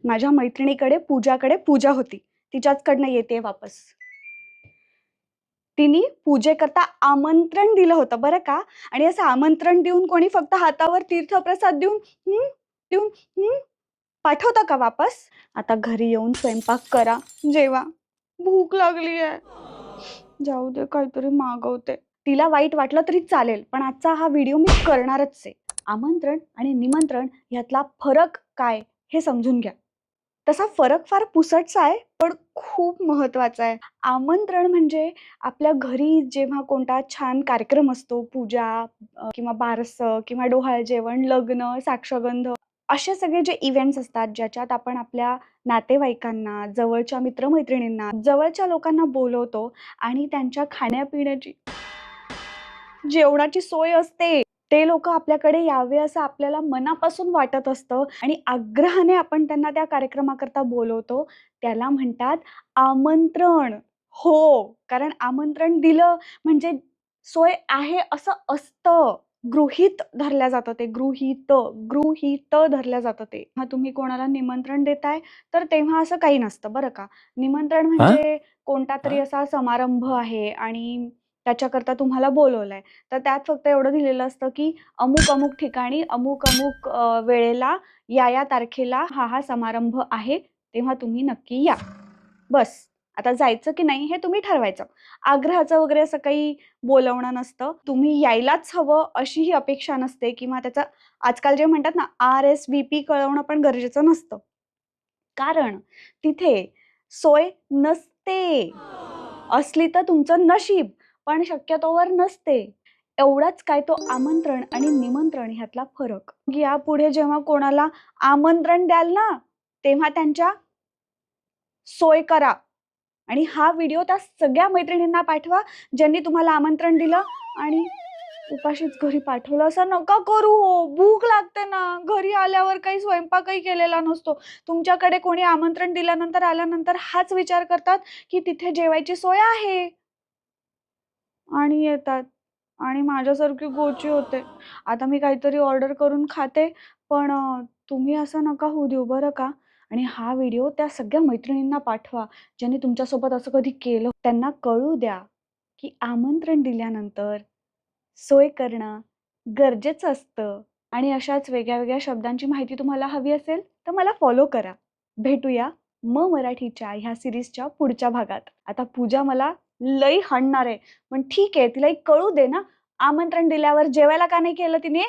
माझ्या मैत्रिणीकडे पूजा होती. तिच्याचकडनं येते वापस. तिने पूजेकरता आमंत्रण दिलं होतं बरं का. आणि असं आमंत्रण देऊन कोणी फक्त हातावर तीर्थप्रसाद देऊन देऊन पाठवतं का वापस? आता घरी येऊन स्वयंपाक करा, जेवा. भूक लागली आहे. जाऊ दे, काहीतरी मागवते. तिला वाईट वाटलं तरी चालेल, पण आजचा हा व्हिडिओ मी करणारच आहे. आमंत्रण आणि निमंत्रण यातला फरक काय हे समजून घ्या. तसा फरक फार पुसटसा आहे, पण खूप महत्वाचा आहे. आमंत्रण म्हणजे आपल्या घरी जेव्हा कोणता छान कार्यक्रम असतो, पूजा किंवा बारसं किंवा डोहाळे जेवण, लग्न, साक्षगंध, असे सगळे जे इव्हेंट्स असतात ज्याच्यात आपण आपल्या नातेवाईकांना, जवळच्या मित्रमैत्रिणींना, जवळच्या लोकांना बोलवतो आणि त्यांच्या खाण्यापिण्याची, जेवणाची सोय असते. ते लोक आपल्याकडे यावे असं आपल्याला मनापासून वाटत असतं आणि आग्रहाने आपण त्यांना त्या कार्यक्रमाकरता बोलवतो. त्याला म्हणतात आमंत्रण. हो, कारण आमंत्रण दिलं म्हणजे सोय आहे असं असतं. गृहीत धरलं जातं ते. गृहीत धरलं जातं ते. तुम्ही कोणाला निमंत्रण देताय तर तेव्हा असं काही नसतं बरं का. निमंत्रण म्हणजे कोणता तरी असा समारंभ आहे आणि त्याच्याकरता तुम्हाला बोलवलंय. तर त्यात फक्त एवढं दिलेलं असतं की अमुक ठिकाणी अमुक वेळेला या तारखेला हा समारंभ आहे, तेव्हा तुम्ही नक्की या. बस. आता जायचं की नाही हे तुम्ही ठरवायचं. आग्रहाचं वगैरे असं काही बोलवणं नसतं. तुम्ही यायलाच हवं अशी ही अपेक्षा नसते किंवा त्याचं आजकाल जे म्हणतात ना RSVP कळवणं पण गरजेचं नसतं. कारण तिथे सोय नसते. असली तर तुमचं नशीब, पण शक्यतोवर नसते. एवढाच काय तो आमंत्रण आणि निमंत्रण ह्यातला फरक. यापुढे जेव्हा कोणाला आमंत्रण द्याल ना, तेव्हा त्यांच्या सोय करा. आणि हा व्हिडिओ त्या सगळ्या मैत्रिणींना पाठवा ज्यांनी तुम्हाला आमंत्रण दिलं आणि उपाशीच घरी पाठवलं. असं नका करू हो. भूक लागते ना. घरी आल्यावर काही स्वयंपाकही केलेला नसतो. तुमच्याकडे कोणी आमंत्रण दिल्यानंतर आल्यानंतर हाच विचार करतात की तिथे जेवायची सोय आहे आणि येतात आणि माझ्यासारखी गोची होते. आता मी काहीतरी ऑर्डर करून खाते, पण तुम्ही असं नका होऊ देऊ बरं का. आणि हा व्हिडिओ त्या सगळ्या मैत्रिणींना पाठवा ज्यांनी तुमच्यासोबत असं कधी केलं. त्यांना कळू द्या की आमंत्रण दिल्यानंतर सोय करणं गरजेचं असतं. आणि अशाच वेगळ्या शब्दांची माहिती तुम्हाला हवी असेल तर मला फॉलो करा. भेटूया मराठीच्या ह्या सिरीजच्या पुढच्या भागात. आता पूजा मला लई हाणणार आहे, पण ठीक आहे, तिला कळू दे ना. आमंत्रण दिल्यावर जेवायला का नाही केलं तिने?